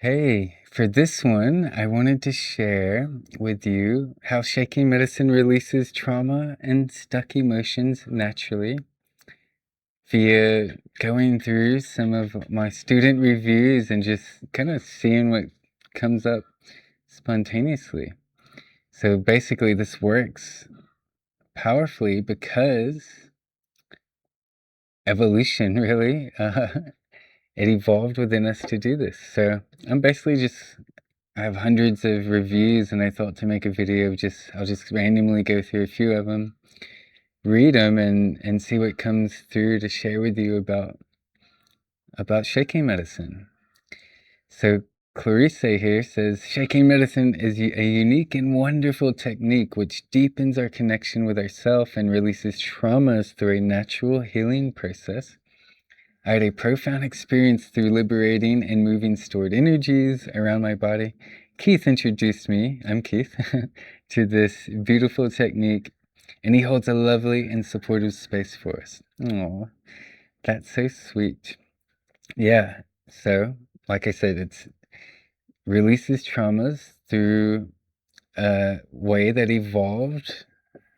Hey, for this one, I wanted to share with you how shaking medicine releases trauma and stuck emotions naturally via going through some of my student reviews and just kind of seeing what comes up spontaneously. So basically, this works powerfully because evolution, really. It evolved within us to do this. So I'm basically just I have hundreds of reviews, and I thought to make a video of I'll just randomly go through a few of them, read them, and see what comes through to share with you about shaking medicine. So Clarice here says, shaking medicine is a unique and wonderful technique which deepens our connection with ourself and releases traumas through a natural healing process. I had a profound experience through liberating and moving stored energies around my body. Keith introduced me, I'm Keith, to this beautiful technique, and he holds a lovely and supportive space for us. Oh, that's so sweet. Yeah, so, like I said, it releases traumas through a way that evolved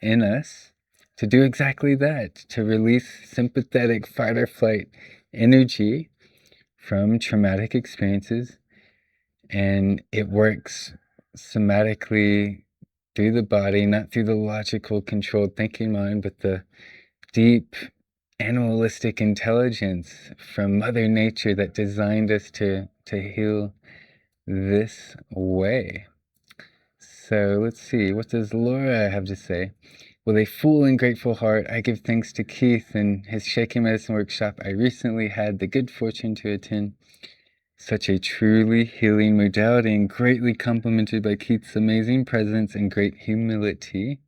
in us to do exactly that, to release sympathetic fight or flight energy from traumatic experiences, and it works somatically through the body, not through the logical, controlled thinking mind, but the deep animalistic intelligence from Mother Nature that designed us to heal this way. So let's see, what does Laura have to say? With a full and grateful heart, I give thanks to Keith and his shaking medicine workshop I recently had the good fortune to attend. Such a truly healing modality, and greatly complemented by Keith's amazing presence and great humility.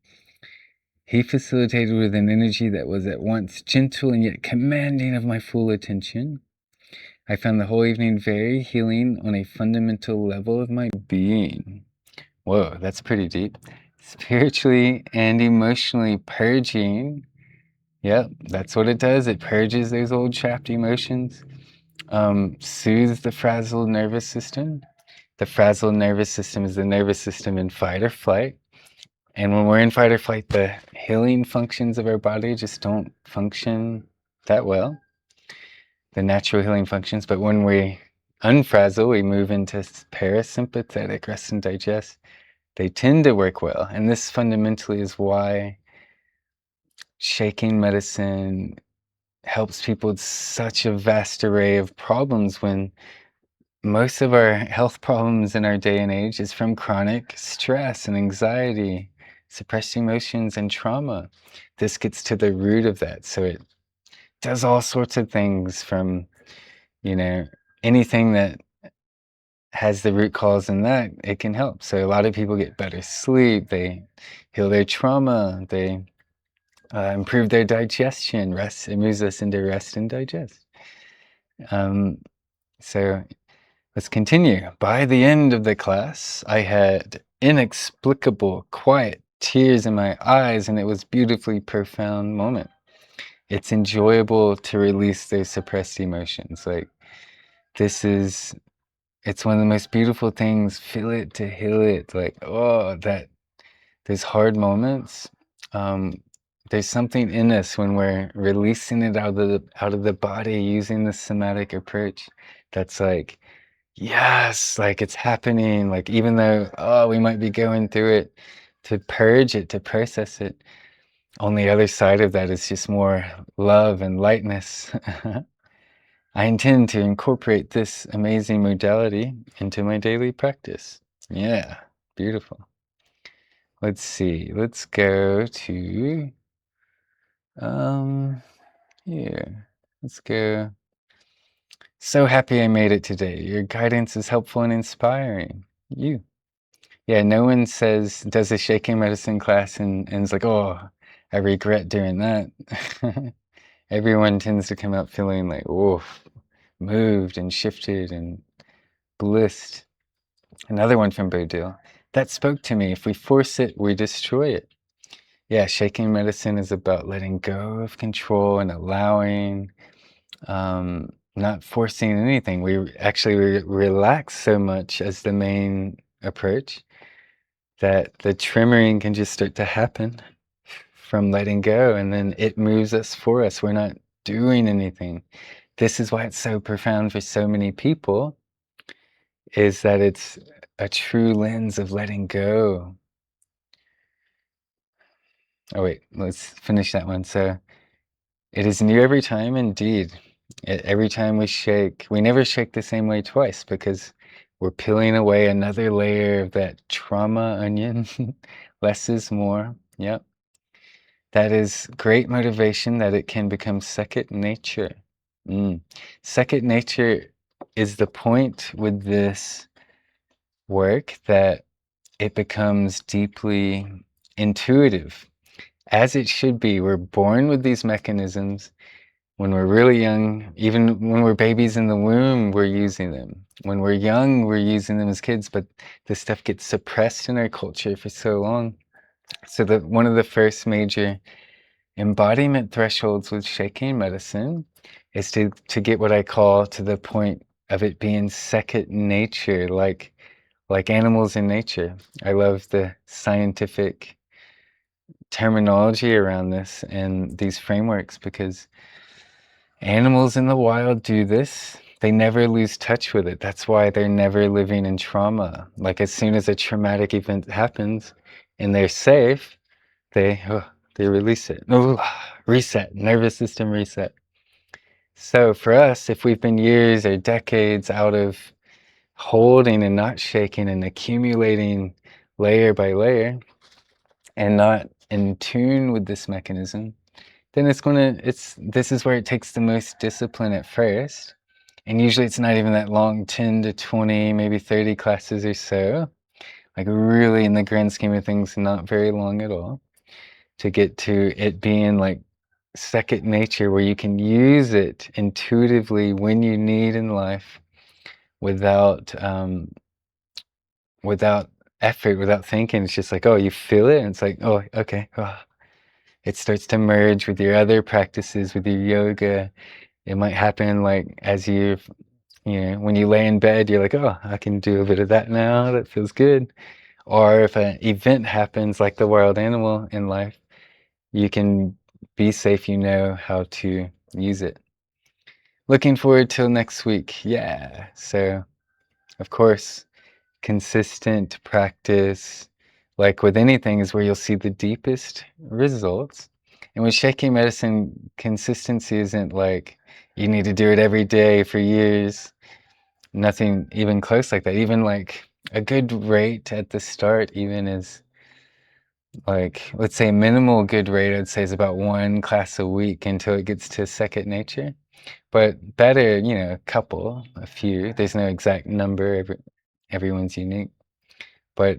He facilitated with an energy that was at once gentle and yet commanding of my full attention. I found the whole evening very healing on a fundamental level of my being. Whoa, that's pretty deep. Spiritually and emotionally purging. Yep, that's what it does. It purges those old trapped emotions. Soothes the frazzled nervous system. The frazzled nervous system is the nervous system in fight or flight. And when we're in fight or flight, the healing functions of our body just don't function that well, the natural healing functions. But when we unfrazzle, we move into parasympathetic rest and digest. They tend to work well. And this fundamentally is why shaking medicine helps people with such a vast array of problems, when most of our health problems in our day and age is from chronic stress and anxiety, suppressed emotions, and trauma. This gets to the root of that. So it does all sorts of things from, anything that has the root cause in that, it can help. So a lot of people get better sleep, they heal their trauma, they improve their digestion, rest. It moves us into rest and digest. So let's continue. By the end of the class, I had inexplicable, quiet tears in my eyes, and it was a beautifully profound moment. It's enjoyable to release those suppressed emotions. Like, it's one of the most beautiful things. Feel it to heal it. Like, those hard moments. There's something in us when we're releasing it out of the body using the somatic approach. That's like, yes, like it's happening. Like, even though, we might be going through it, to purge it, to process it, on the other side of that is just more love and lightness. I intend to incorporate this amazing modality into my daily practice. Yeah, beautiful. Let's see, let's go to, here. Let's go. So happy I made it today. Your guidance is helpful and inspiring. You. Yeah, no one does a shaking medicine class and is like, oh, I regret doing that. Everyone tends to come out feeling like, oof, moved and shifted and blissed. Another one from Bodil. That spoke to me. If we force it, we destroy it. Yeah, shaking medicine is about letting go of control and allowing not forcing anything. We actually relax so much as the main approach that the tremoring can just start to happen from letting go, and then it moves us for us. We're not doing anything. This is why it's so profound for so many people, is that it's a true lens of letting go. Oh wait, let's finish that one. So it is new every time, indeed. Every time we shake, we never shake the same way twice, because we're peeling away another layer of that trauma onion. Less is more. Yep. That is great motivation, that it can become second nature. Second nature is the point with this work, that it becomes deeply intuitive, as it should be. We're born with these mechanisms. When we're really young, even when we're babies in the womb, we're using them. When we're young, we're using them as kids, but this stuff gets suppressed in our culture for so long. So one of the first major embodiment thresholds with shaking medicine is to get what I call to the point of it being second nature, like animals in nature. I love the scientific terminology around this and these frameworks, because animals in the wild do this. They never lose touch with it. That's why they're never living in trauma. Like, as soon as a traumatic event happens and they're safe, they release it. Reset, nervous system reset. So for us, if we've been years or decades out of holding and not shaking and accumulating layer by layer and not in tune with this mechanism, then this is where it takes the most discipline at first. And usually it's not even that long, 10 to 20, maybe 30 classes or so. Like, really, in the grand scheme of things, not very long at all, to get to it being like second nature, where you can use it intuitively when you need in life, without without effort, without thinking. It's just like, oh, you feel it, and it's like, oh, okay. Oh. It starts to merge with your other practices, with your yoga. It might happen like as when you lay in bed, you're like, oh, I can do a bit of that now. That feels good. Or if an event happens like the wild animal in life, you can be safe, you know how to use it. Looking forward till next week. Yeah. So, of course, consistent practice, like with anything, is where you'll see the deepest results. And with Shaking medicine, consistency isn't like you need to do it every day for years. Nothing even close like that. Even like a good rate at the start even is like, let's say minimal good rate, I'd say, is about 1 class a week until it gets to second nature. But better, a couple, a few. There's no exact number. Everyone's unique. But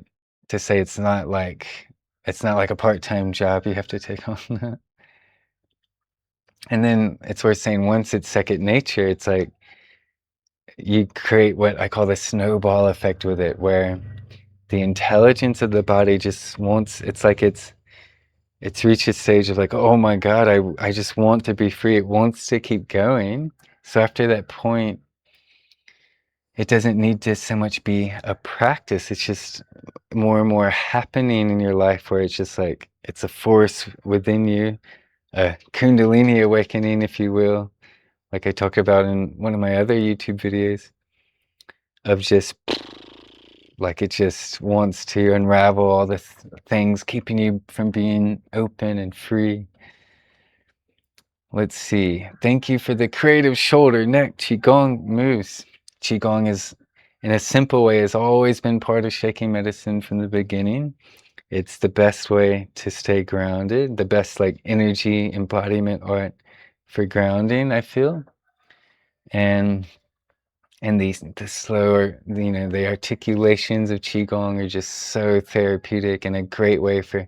to say it's not like a part-time job you have to take on. And then it's worth saying, once it's second nature, it's like you create what I call the snowball effect with it, where the intelligence of the body just wants, it's like it's reached a stage of like, oh my God, I just want to be free. It wants to keep going. So after that point, it doesn't need to so much be a practice. It's just more and more happening in your life, where it's just like, it's a force within you, a Kundalini awakening, if you will, like I talk about in one of my other YouTube videos, of just like it just wants to unravel all the things keeping you from being open and free. Let's see. Thank you for the creative shoulder, neck, Qigong moves. Qigong is, in a simple way, has always been part of shaking medicine from the beginning. It's the best way to stay grounded, the best like energy embodiment art for grounding, I feel. And the slower, the articulations of Qigong are just so therapeutic, and a great way for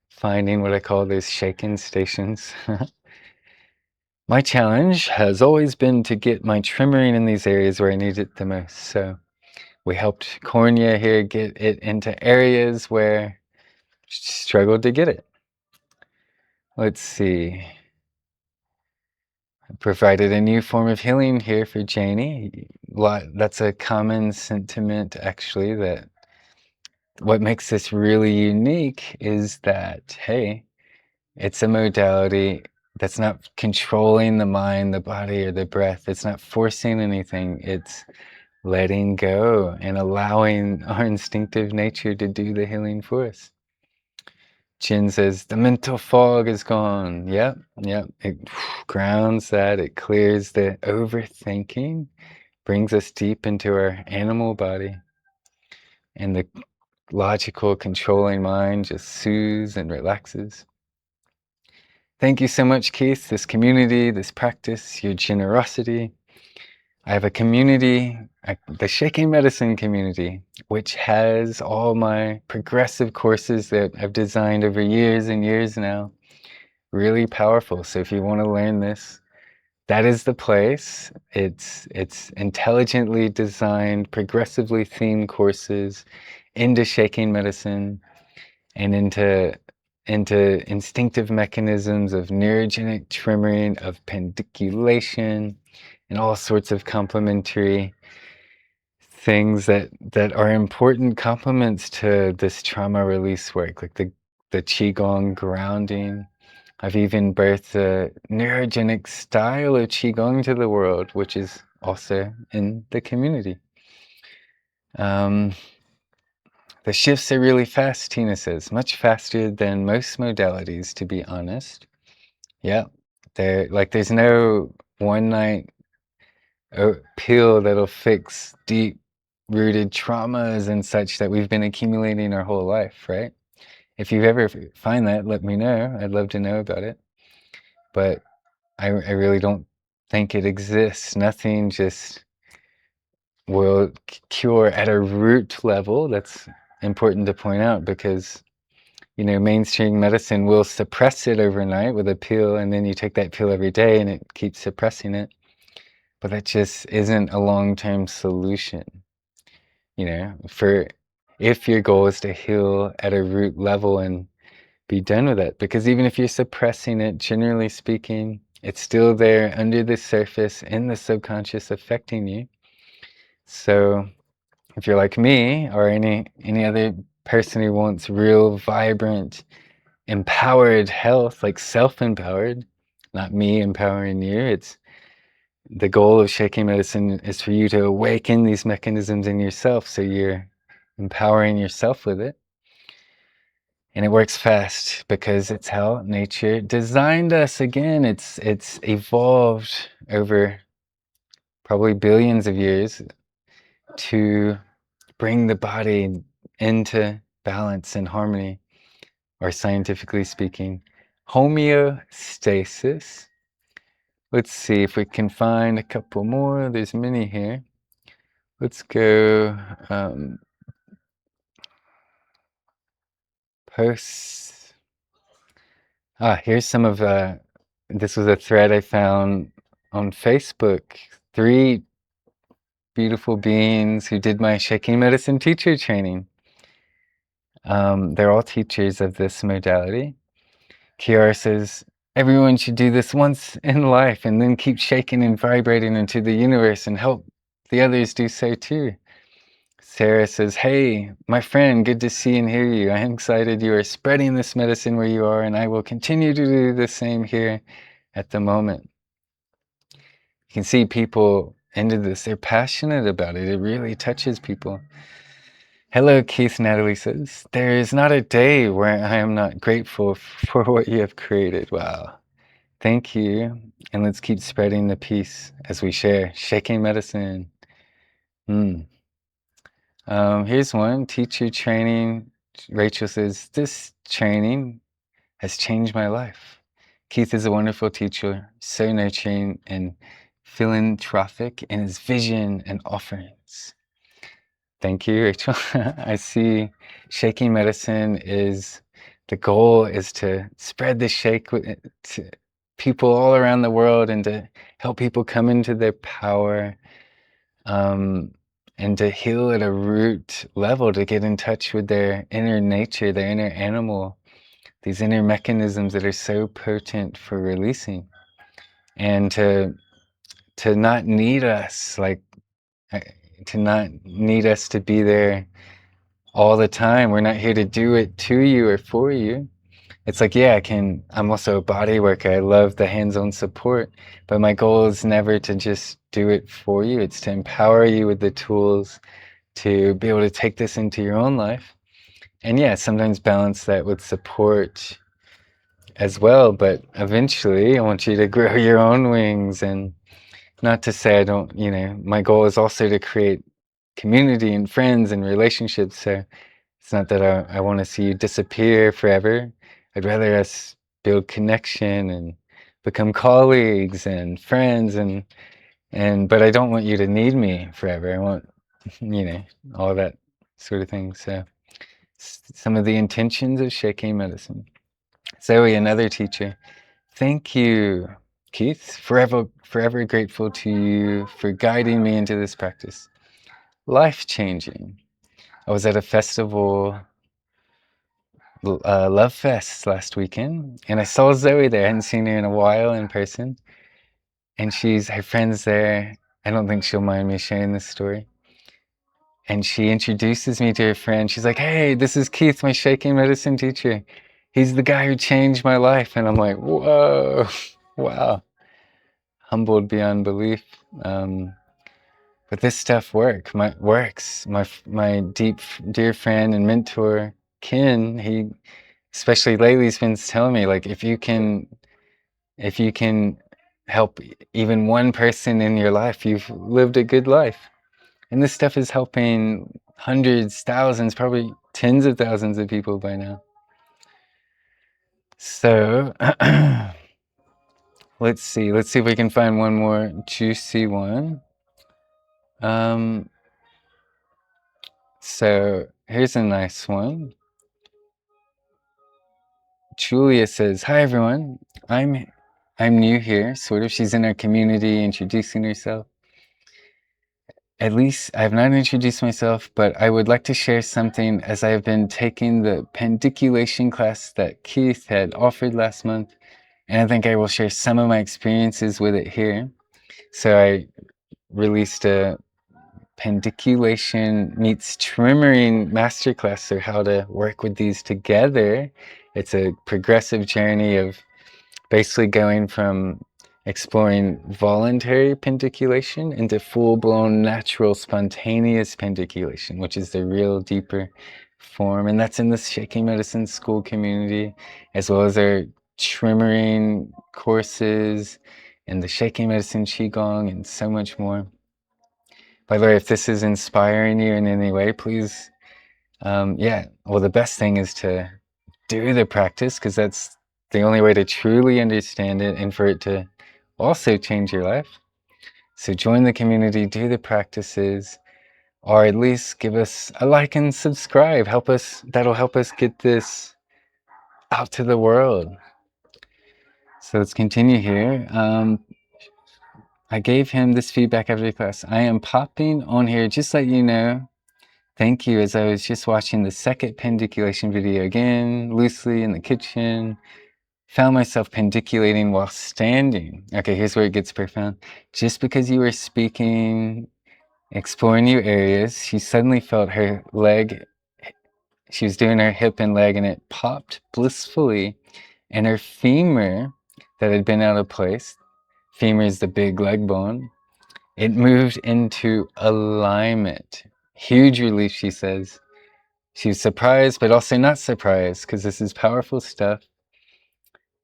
finding what I call those shaken stations. My challenge has always been to get my tremoring in these areas where I need it the most. So we helped Cornea here get it into areas where she struggled to get it. Let's see. provided a new form of healing here for Janie. That's a common sentiment, actually, that what makes this really unique is that, hey, it's a modality that's not controlling the mind, the body, or the breath. It's not forcing anything. It's letting go and allowing our instinctive nature to do the healing for us. Chin says, the mental fog is gone. Yep, yep. It grounds that. It clears the overthinking, brings us deep into our animal body. And the logical, controlling mind just soothes and relaxes. Thank you so much, Keith, this community, this practice, your generosity. I have a community, the Shaking Medicine community, which has all my progressive courses that I've designed over years and years now. Really powerful. So if you want to learn this, that is the place. It's intelligently designed, progressively themed courses into shaking medicine and into instinctive mechanisms of neurogenic tremoring, of pendiculation, and all sorts of complementary things that are important complements to this trauma release work, like the Qigong grounding. I've even birthed a neurogenic style of Qigong to the world, which is also in the community. The shifts are really fast, Tina says, much faster than most modalities, to be honest. Yeah, there's no one night pill that'll fix deep rooted traumas and such that we've been accumulating our whole life, right? If you ever find that, let me know. I'd love to know about it. But I really don't think it exists. Nothing just will cure at a root level. That's important to point out because, you know, mainstream medicine will suppress it overnight with a pill, and then you take that pill every day and it keeps suppressing it. But that just isn't a long-term solution, you know, for if your goal is to heal at a root level and be done with it. Because even if you're suppressing it, generally speaking, it's still there under the surface in the subconscious affecting you. So if you're like me or any other person who wants real, vibrant, empowered health, like self-empowered, not me empowering you, it's the goal of shaking medicine is for you to awaken these mechanisms in yourself so you're empowering yourself with it. And it works fast because it's how nature designed us. Again, it's evolved over probably billions of years to bring the body into balance and harmony, or scientifically speaking, homeostasis. Let's see if we can find a couple more. There's many here. Let's go posts. Here's some of this was a thread I found on Facebook. 3 beautiful beings who did my shaking medicine teacher training. They're all teachers of this modality. Kiara says, everyone should do this once in life and then keep shaking and vibrating into the universe and help the others do so too. Sarah says, hey, my friend, good to see and hear you. I am excited you are spreading this medicine where you are, and I will continue to do the same here at the moment. You can see people into this. They're passionate about it. It really touches people. Hello, Keith, Natalie says, there is not a day where I am not grateful for what you have created. Wow. Thank you. And let's keep spreading the peace as we share. Shaking medicine. Here's one, teacher training. Rachel says, this training has changed my life. Keith is a wonderful teacher, so nurturing and philanthropic in his vision and offerings. Thank you, Rachel. I see shaking medicine is, the goal is to spread the shake to people all around the world and to help people come into their power. And to heal at a root level, to get in touch with their inner nature, their inner animal, these inner mechanisms that are so potent for releasing. and to not need us, like to not need us to be there all the time. We're not here to do it to you or for you. It's like, yeah, I'm also a body worker. I love the hands-on support, but my goal is never to just do it for you. It's to empower you with the tools to be able to take this into your own life. And yeah, sometimes balance that with support as well, but eventually I want you to grow your own wings. And not to say I don't, my goal is also to create community and friends and relationships. So it's not that I want to see you disappear forever. I'd rather us build connection and become colleagues and friends, but I don't want you to need me forever. I want, all that sort of thing. So some of the intentions of shaking medicine. Zoe, another teacher. Thank you, Keith. Forever grateful to you for guiding me into this practice. Life-changing. I was at a festival, Love Fest last weekend, and I saw Zoe there. I hadn't seen her in a while in person, and her friend's there. I don't think she'll mind me sharing this story. And she introduces me to her friend. She's like, "Hey, this is Keith, my shaking medicine teacher. He's the guy who changed my life." And I'm like, whoa, wow. Humbled beyond belief. But this stuff works. My dear friend and mentor, Ken, he, especially lately, has been telling me, like, if you can help even one person in your life, you've lived a good life. And this stuff is helping hundreds, thousands, probably tens of thousands of people by now. So let's see if we can find one more juicy one. So here's a nice one. Julia says, "Hi everyone, I'm new here, sort of. She's in our community introducing herself. At least I have not introduced myself, but I would like to share something as I have been taking the Pendiculation class that Keith had offered last month, and I think I will share some of my experiences with it here. So I released a Pendiculation meets tremoring masterclass, so how to work with these together. It's a progressive journey of basically going from exploring voluntary pendiculation into full-blown natural spontaneous pendiculation, which is the real deeper form. And that's in the shaking medicine school community, as well as our tremoring courses and the shaking medicine Qigong and so much more. By the way, if this is inspiring you in any way, please, the best thing is to do the practice, because that's the only way to truly understand it and for it to also change your life. So join the community, do the practices, or at least give us a like and subscribe. That'll help us get this out to the world. So let's continue here. I gave him this feedback after the class. I am popping on here just to let you know. Thank you, as I was just watching the second pendiculation video again, loosely in the kitchen. Found myself pendiculating while standing. Okay, here's where it gets profound. Just because you were speaking, exploring new areas, she suddenly felt her leg, she was doing her hip and leg, and it popped blissfully, and her femur that had been out of place, femur is the big leg bone, it moved into alignment. Huge relief, she says. She was surprised, but also not surprised, because this is powerful stuff.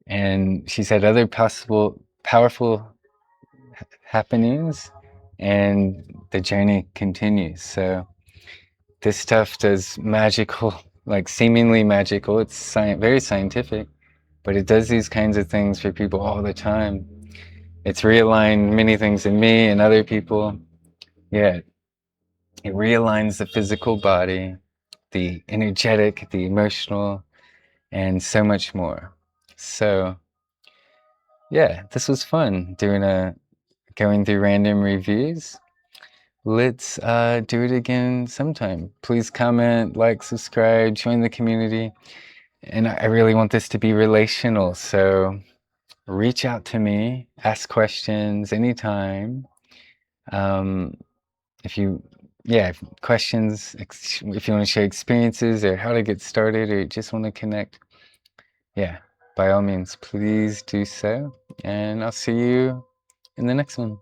And she said other powerful happenings, and the journey continues. So this stuff does magical, like seemingly magical. It's very scientific, but it does these kinds of things for people all the time. It's realigned many things in me and other people. Yeah, it realigns the physical body, the energetic, the emotional, and so much more. So yeah, this was fun going through random reviews. Let's do it again sometime. Please comment, like, subscribe, join the community. And I really want this to be relational. So reach out to me, ask questions anytime. If you, yeah, questions, if you want to share experiences or how to get started or just want to connect, yeah, by all means, please do so. And I'll see you in the next one.